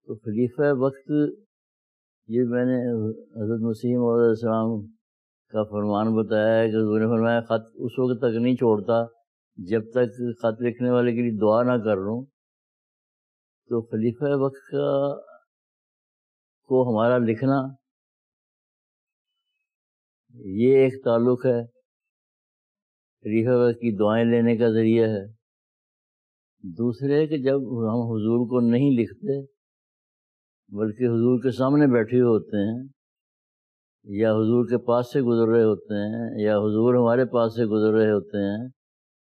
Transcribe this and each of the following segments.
تو خلیفہ وقت یہ میں نے حضرت مسیح موعود علیہ السلام کا فرمان بتایا ہے کہ حضور نے فرمایا خط اس وقت تک نہیں چھوڑتا جب تک خط لکھنے والے کے لیے دعا نہ کر لوں. تو خلیفہ وقت کا کو ہمارا لکھنا یہ ایک تعلق ہے، خلیفہ وقت کی دعائیں لینے کا ذریعہ ہے. دوسرے کہ جب ہم حضور کو نہیں لکھتے بلکہ حضور کے سامنے بیٹھے ہوتے ہیں یا حضور کے پاس سے گزر رہے ہوتے ہیں یا حضور ہمارے پاس سے گزر رہے ہوتے ہیں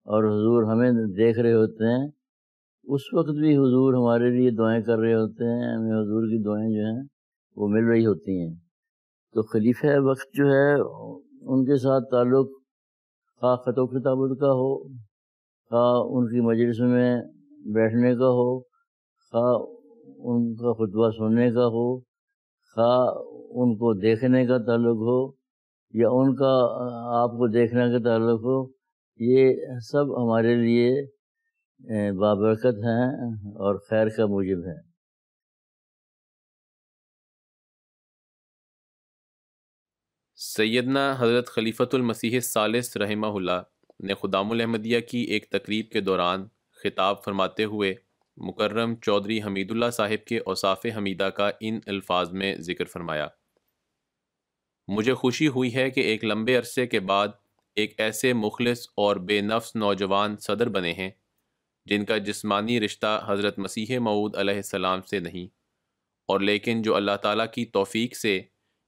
اور حضور ہمیں دیکھ رہے ہوتے ہیں، اس وقت بھی حضور ہمارے لیے دعائیں کر رہے ہوتے ہیں، ہمیں حضور کی دعائیں جو ہیں وہ مل رہی ہوتی ہیں. تو خلیفہ وقت جو ہے ان کے ساتھ تعلق خواہ خط و کتابت کا ہو، خواہ ان کی مجلس میں بیٹھنے کا ہو، خواہ ان کا خطبہ سننے کا ہو، خواہ ان کو دیکھنے کا تعلق ہو یا ان کا آپ کو دیکھنے کا تعلق ہو، یہ سب ہمارے لیے بابرکت ہیں اور خیر کا موجب ہیں. سیدنا حضرت خلیفۃ المسیح الثالث رحمہ اللہ نے خدام الاحمدیہ کی ایک تقریب کے دوران خطاب فرماتے ہوئے مکرم چودھری حمید اللہ صاحب کے اوصاف حمیدہ کا ان الفاظ میں ذکر فرمایا: مجھے خوشی ہوئی ہے کہ ایک لمبے عرصے کے بعد ایک ایسے مخلص اور بے نفس نوجوان صدر بنے ہیں جن کا جسمانی رشتہ حضرت مسیح موعود علیہ السلام سے نہیں، اور لیکن جو اللہ تعالیٰ کی توفیق سے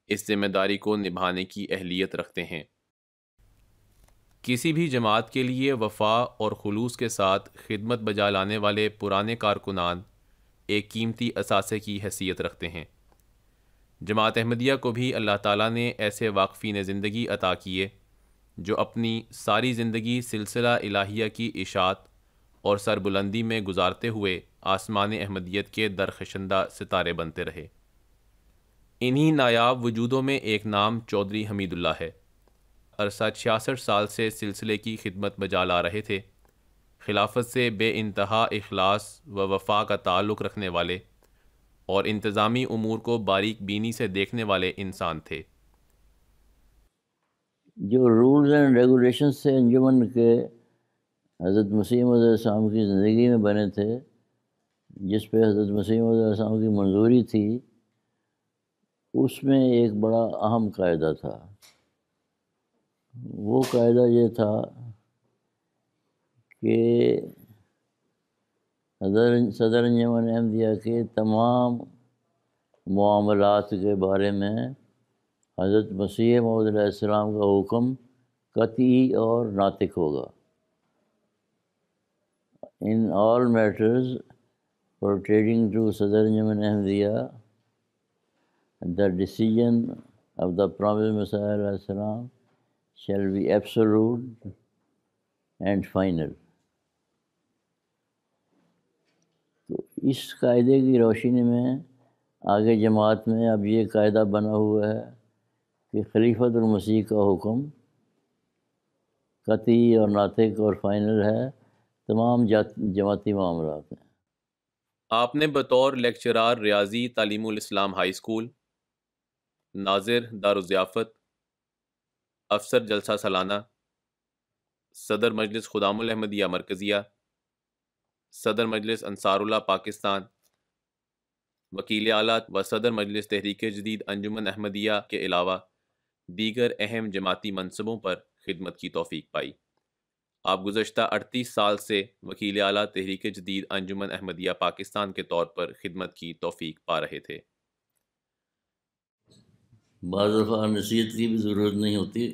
اس ذمہ داری کو نبھانے کی اہلیت رکھتے ہیں. کسی بھی جماعت کے لیے وفا اور خلوص کے ساتھ خدمت بجا لانے والے پرانے کارکنان ایک قیمتی اثاثے کی حیثیت رکھتے ہیں. جماعت احمدیہ کو بھی اللہ تعالیٰ نے ایسے واقفین زندگی عطا کیے جو اپنی ساری زندگی سلسلہ الہیہ کی اشاعت اور سربلندی میں گزارتے ہوئے آسمان احمدیت کے درخشندہ ستارے بنتے رہے. انہی نایاب وجودوں میں ایک نام چودھری حمید اللہ ہے. عرصہ 66 سال سے سلسلے کی خدمت بجا لا رہے تھے. خلافت سے بے انتہا اخلاص و وفا کا تعلق رکھنے والے اور انتظامی امور کو باریک بینی سے دیکھنے والے انسان تھے. جو رولز اینڈ ریگولیشن سے انجمن کے حضرت مسیح موعود علیہ السلام کی زندگی میں بنے تھے، جس پہ حضرت مسیح موعود علیہ السلام کی منظوری تھی، اس میں ایک بڑا اہم قاعدہ تھا. وہ قاعدہ یہ تھا کہ صدر انجمن احمدیہ کے تمام معاملات کے بارے میں حضرت مسیح موعود علیہ السلام کا حکم قطعی اور ناطق ہوگا. In all matters pertaining to Sadr Anjuman Ahmadiyya, the decision of the Promised Messiah alayhi salam shall be absolute and final. تو اس قاعدے کی روشنی میں آگے جماعت میں اب یہ قاعدہ بنا ہوا ہے کہ خلیفۃ المسیح کا حکم قطعی اور ناطق اور فائنل ہے تمام جماعتی معاملات میں. آپ نے بطور لیکچرار ریاضی تعلیم الاسلام ہائی اسکول، ناظر دارالضیافت، افسر جلسہ سالانہ، صدر مجلس خدام الاحمدیہ مرکزیہ، صدر مجلس انصار اللہ پاکستان، وکیل اعلیٰ و صدر مجلس تحریک جدید انجمن احمدیہ کے علاوہ دیگر اہم جماعتی منصبوں پر خدمت کی توفیق پائی. آپ گزشتہ 38 سال سے وکیل اعلیٰ تحریک جدید انجمن احمدیہ پاکستان کے طور پر خدمت کی توفیق پا رہے تھے. بعض دفعہ نصیحت کی بھی ضرورت نہیں ہوتی،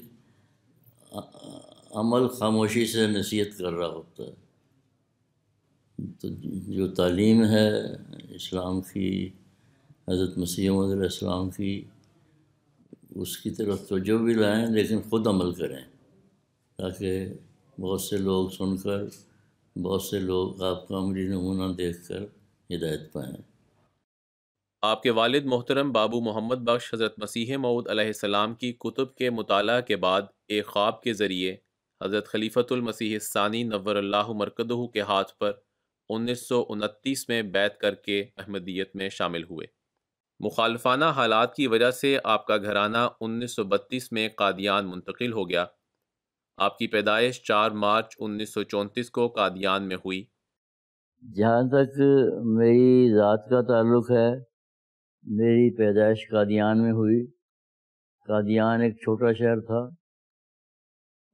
عمل خاموشی سے نصیحت کر رہا ہوتا ہے. تو جو تعلیم ہے اسلام کی، حضرت مسیح موعود علیہ السلام کی، اس کی طرف توجہ بھی لائیں لیکن خود عمل کریں، تاکہ بہت سے لوگ سن کر، بہت سے لوگ آپ کا عملی نمونہ دیکھ کر ہدایت پائیں. آپ کے والد محترم بابو محمد بخش حضرت مسیح موعود علیہ السلام کی کتب کے مطالعہ کے بعد ایک خواب کے ذریعے حضرت خلیفۃ المسیح الثانی نور اللہ مرکزہ کے ہاتھ پر 1929 میں بیعت کر کے احمدیت میں شامل ہوئے۔ مخالفانہ حالات کی وجہ سے آپ کا گھرانہ 1932 میں قادیان منتقل ہو گیا۔ آپ کی پیدائش 4 مارچ 1934 کو قادیان میں ہوئی۔ جہاں تک میری ذات کا تعلق ہے، میری پیدائش قادیان میں ہوئی۔ قادیان ایک چھوٹا شہر تھا،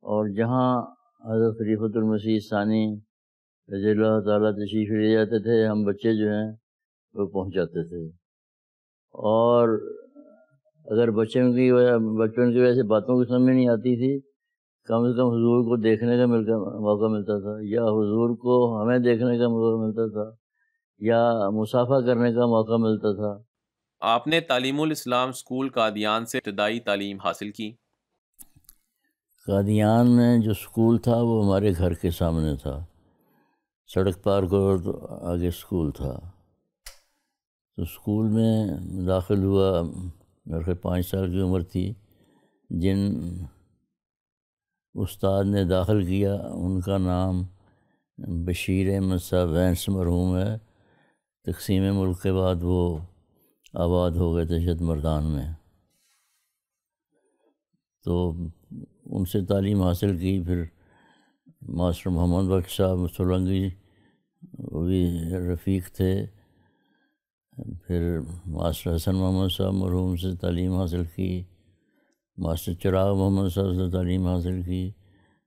اور جہاں حضرت خلیفۃ المسیح ثانی رضی اللہ تعالیٰ تشریف لے جاتے تھے، ہم بچے جو ہیں وہ پہنچ جاتے تھے۔ اور اگر بچپن کی وجہ سے باتوں کی سمجھ میں نہیں آتی تھی، کم سے کم حضور کو دیکھنے کا موقع ملتا تھا، یا حضور کو ہمیں دیکھنے کا موقع ملتا تھا، یا مصافحہ کرنے کا موقع ملتا تھا۔ آپ نے تعلیم الاسلام اسکول قادیان سے ابتدائی تعلیم حاصل کی۔ قادیان میں جو اسکول تھا وہ ہمارے گھر کے سامنے تھا، سڑک پار کرو تو آگے اسکول تھا۔ تو اسکول میں داخل ہوا، میرے خیال 5 سال کی عمر تھی۔ جن استاد نے داخل کیا ان کا نام بشیر احمد صاحب وینس مرحوم ہے۔ تقسیم ملک کے بعد وہ آباد ہو گئے تھے شد مردان میں، تو ان سے تعلیم حاصل کی۔ پھر ماسٹر محمد بخش صاحب سولنگی وہ بھی رفیق تھے۔ پھر ماسٹر حسن محمد صاحب مرحوم سے تعلیم حاصل کی، ماسٹر چراغ محمد صاحب سے تعلیم حاصل کی،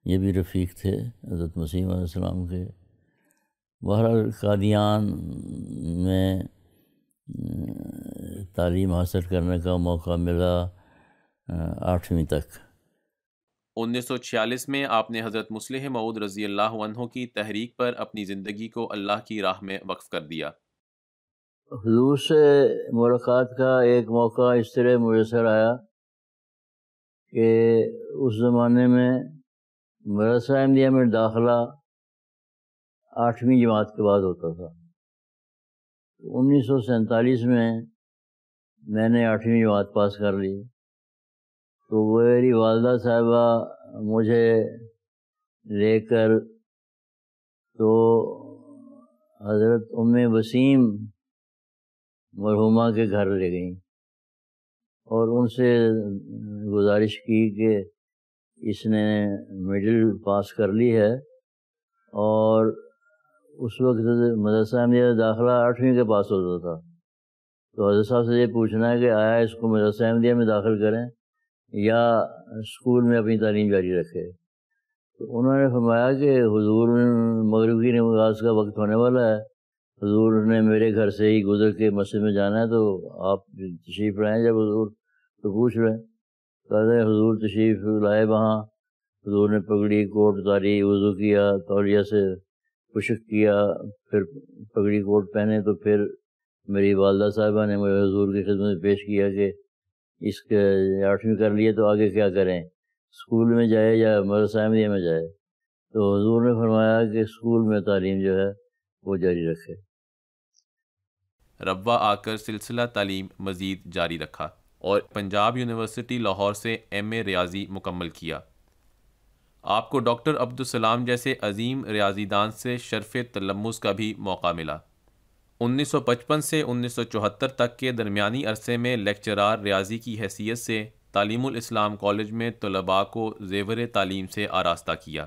یہ بھی رفیق تھے حضرت مسیح علیہ السلام کے۔ بہرحال قادیان میں تعلیم حاصل کرنے کا موقع ملا 8ویں تک۔ 1946 میں آپ نے حضرت مصلح موعود رضی اللہ عنہ کی تحریک پر اپنی زندگی کو اللہ کی راہ میں وقف کر دیا۔ حضور سے ملاقات کا ایک موقع اس طرح میسر آیا کہ اس زمانے میں مدرسہ احمدیہ میں داخلہ 8ویں جماعت کے بعد ہوتا تھا۔ 1947 میں نے 8ویں جماعت پاس کر لی، تو میری والدہ صاحبہ مجھے لے کر تو حضرت ام وسیم مرحومہ کے گھر لے گئیں، اور ان سے گزارش کی کہ اس نے مڈل پاس کر لی ہے، اور اس وقت مدرسہ احمدیہ داخلہ 8ویں کے پاس ہوتا تھا، تو حضرت صاحب سے یہ پوچھنا ہے کہ آیا اس کو مدرسہ احمدیہ میں داخل کریں یا اسکول میں اپنی تعلیم جاری رکھے۔ تو انہوں نے فرمایا کہ حضور مغرب کی نماز کا وقت ہونے والا ہے، حضور نے میرے گھر سے ہی گزر کے مسجد میں جانا ہے، تو آپ تشریف لائیں جب حضور تو پوچھ لیں۔ کہتے حضور تشریف لائے وہاں، حضور نے پگڑی کوٹ اتاری، وضو کیا، تولیہ سے خشک کیا، پھر پگڑی کوٹ پہنے، تو پھر میری والدہ صاحبہ نے مجھے حضور کی خدمت میں پیش کیا کہ اس کے 8ویں کر لیے تو آگے کیا کریں، اسکول میں جائے یا مدرسہ احمدیہ میں جائے۔ تو حضور نے فرمایا کہ اسکول میں تعلیم جو ہے وہ جاری رکھے۔ ربوہ آ کر سلسلہ تعلیم مزید جاری رکھا اور پنجاب یونیورسٹی لاہور سے ایم اے ریاضی مکمل کیا۔ آپ کو ڈاکٹر عبدالسلام جیسے عظیم ریاضی دان سے شرف تلمذ کا بھی موقع ملا۔ 1955 سے 1974 تک کے درمیانی عرصے میں لیکچرار ریاضی کی حیثیت سے تعلیم الاسلام کالج میں طلباء کو زیور تعلیم سے آراستہ کیا۔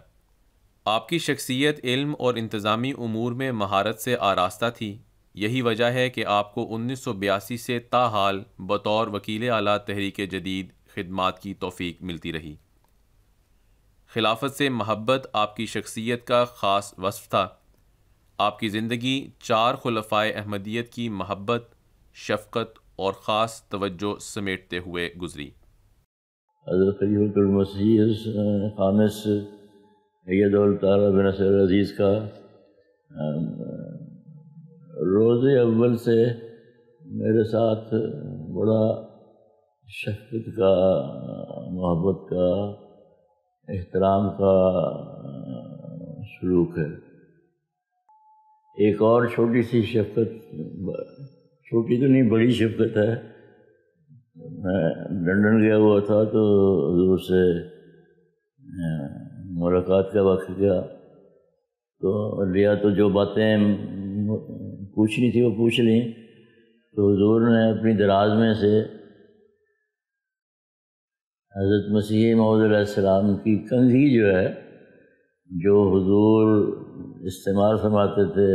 آپ کی شخصیت علم اور انتظامی امور میں مہارت سے آراستہ تھی۔ یہی وجہ ہے کہ آپ کو 1982 سے تاحال بطور وکیل اعلیٰ تحریک جدید خدمات کی توفیق ملتی رہی۔ خلافت سے محبت آپ کی شخصیت کا خاص وصف تھا۔ آپ کی زندگی 4 خلفائے احمدیت کی محبت، شفقت اور خاص توجہ سمیٹتے ہوئے گزری۔ حضرت خلیفۃ المسیح خامس ایدہ تعالیٰ بن نصر العزیز کا روز اول سے میرے ساتھ بڑا شفقت کا، محبت کا، احترام کا سلوک ہے۔ ایک اور چھوٹی سی شفقت، چھوٹی تو نہیں بڑی شفقت ہے، میں لندن گیا ہوا تھا تو حضور سے ملاقات کا وقت گیا، تو لیا تو جو باتیں پوچھنی تھی وہ پوچھ لیں. تو حضور نے اپنی دراز میں سے حضرت مسیح موعود علیہ السلام کی کنگھی جو ہے، جو حضور استعمال فرماتے تھے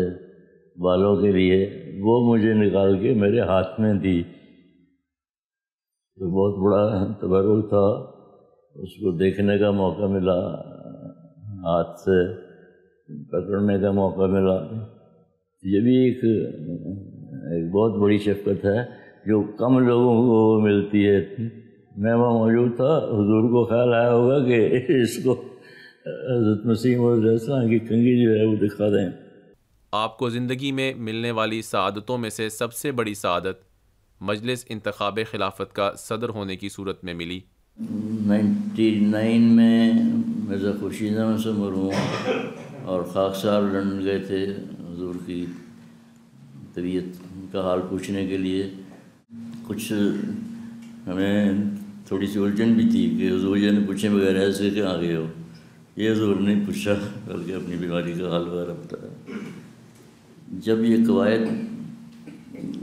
بالوں کے لیے، وہ مجھے نکال کے میرے ہاتھ میں دی. تو بہت بڑا تبرک تھا، اس کو دیکھنے کا موقع ملا، ہاتھ سے پکڑنے کا موقع ملا. یہ بھی ایک بہت بڑی شفقت ہے جو کم لوگوں کو ملتی ہے. میں وہاں موجود تھا، حضور کو خیال آیا ہوگا کہ اس کو حضرت مسیح علیہ السلام کی کنگھی جو ہے وہ دکھا دیں. آپ کو زندگی میں ملنے والی سعادتوں میں سے سب سے بڑی سعادت مجلس انتخاب خلافت کا صدر ہونے کی صورت میں ملی. 99 میں مرزا خورشید احمد سے مرحوم اور خاکسار لندن گئے تھے حضور کی طبیعت کا حال پوچھنے کے لیے. کچھ ہمیں تھوڑی سی الجھن بھی تھی کہ حضور جی نے پوچھے بغیر ایسے کہ آگے ہو. یہ حضور نے پوچھا بلکہ اپنی بیماری کا حال وغیرہ بتایا. جب یہ قواعد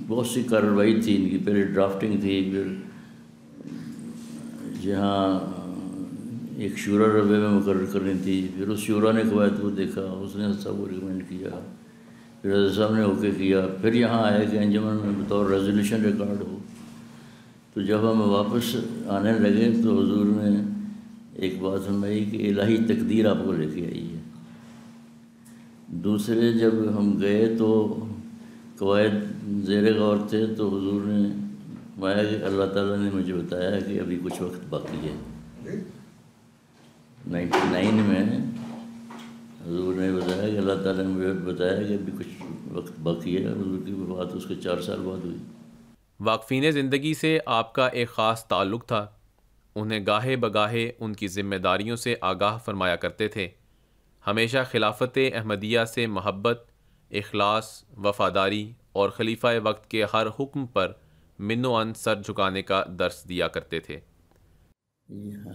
بہت سی کارروائی تھی ان کی، پہلے ڈرافٹنگ تھی، پھر جہاں ایک شورا ربے میں مقرر کرنی تھی، پھر اس شورا نے قواعد کو دیکھا، اس نے صاحب کو ریکمینڈ کیا، پھر حضرت صاحب نے اوکے کیا، پھر یہاں آئے کہ انجمن میں بطور ریزولوشن ریکارڈ ہو. تو جب ہم واپس آنے لگے تو حضور نے ایک بات فرمائی کہ الہی تقدیر آپ کو لے کے آئی ہے. دوسرے جب ہم گئے تو قواعد زیر غور تھے تو حضور نے فرمایا کہ اللہ تعالیٰ نے مجھے بتایا کہ ابھی کچھ وقت باقی ہے. 99 میں حضور نے بتایا کہ اللہ تعالیٰ نے مجھے بتایا کہ ابھی کچھ وقت باقی ہے. حضور کی وفات اس کے 4 سال بعد ہوئی. واقفین زندگی سے آپ کا ایک خاص تعلق تھا. انہیں گاہے بگاہے ان کی ذمہ داریوں سے آگاہ فرمایا کرتے تھے. ہمیشہ خلافت احمدیہ سے محبت، اخلاص، وفاداری اور خلیفہ وقت کے ہر حکم پر من و عن سر جھکانے کا درس دیا کرتے تھے.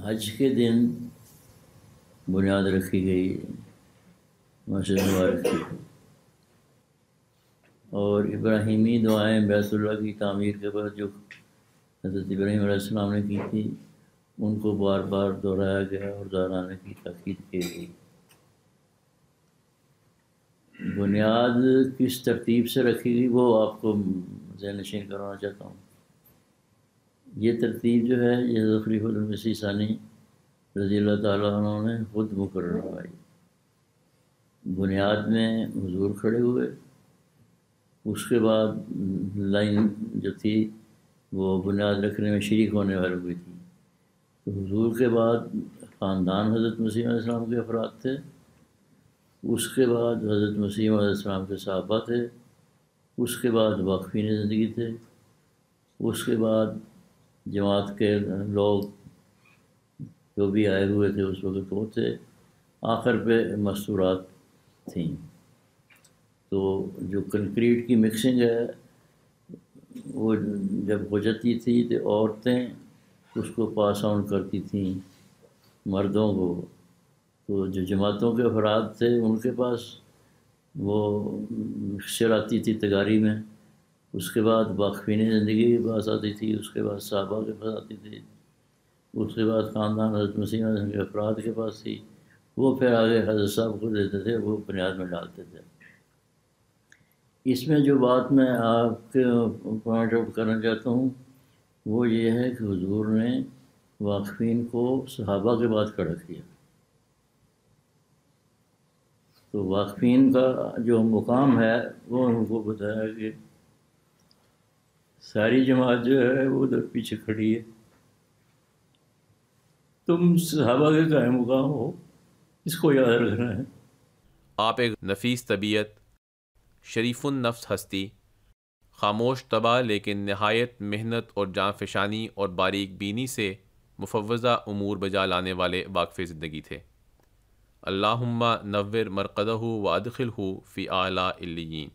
حج کے دن بنیاد رکھی گئی مسجد مبارک کی، اور ابراہیمی دعائیں بیت اللہ کی تعمیر کے بعد جو حضرت ابراہیم علیہ السلام نے کی تھی ان کو بار بار دہرایا گیا اور دہرانے کی تاکید کی گئی. بنیاد کس ترتیب سے رکھی گئی وہ آپ کو ذہن نشین کروانا چاہتا ہوں. یہ ترتیب جو ہے یہ خلیفہ المسیح ثانی رضی اللہ تعالیٰ عنہ نے خود مقرر کروائی. بنیاد میں حضور کھڑے ہوئے، اس کے بعد لائن جو تھی وہ بنیاد رکھنے میں شریک ہونے والوں کی تھی. تو حضور کے بعد خاندان حضرت مسیح علیہ السلام کے افراد تھے، اس کے بعد حضرت مسیح علیہ السلام کے صحابہ تھے، اس کے بعد واقفین زندگی تھے، اس کے بعد جماعت کے لوگ جو بھی آئے ہوئے تھے اس وقت وہ تھے، آخر پہ مستورات تھیں. تو جو کنکریٹ کی مکسنگ ہے وہ جب ہو جاتی تھی تو عورتیں اس کو پاس آن کرتی تھیں مردوں کو. تو جو جماعتوں کے افراد تھے ان کے پاس وہ مکسچر آتی تھی تگاری میں، اس کے بعد واقفین زندگی کے پاس آتی تھی، اس کے بعد صحابہ کے پاس آتی تھی، اس کے بعد خاندان حضرت مسیح کے افراد کے پاس تھی، وہ پھر آگے حضرت صاحب کو دیتے تھے، وہ بنیاد میں ڈالتے تھے. اس میں جو بات میں آپ کے پوائنٹ آؤٹ کرنا چاہتا ہوں وہ یہ ہے کہ حضور نے واقفین کو صحابہ کے بعد کھڑا کیا. تو واقفین کا جو مقام ہے وہ ان کو بتایا کہ ساری جماعت جو ہے وہ ادھر پیچھے کھڑی ہے، تم صحابہ کے قائم مقام ہو، اس کو یاد رکھنا ہے. آپ ایک نفیس طبیعت، شریف النفس ہستی، خاموش طبع لیکن نہایت محنت اور جاں فشانی اور باریک بینی سے مفوضہ امور بجا لانے والے واقف زندگی تھے. اللہم نور مرقدہ وادخلہ فی اعلی علیین.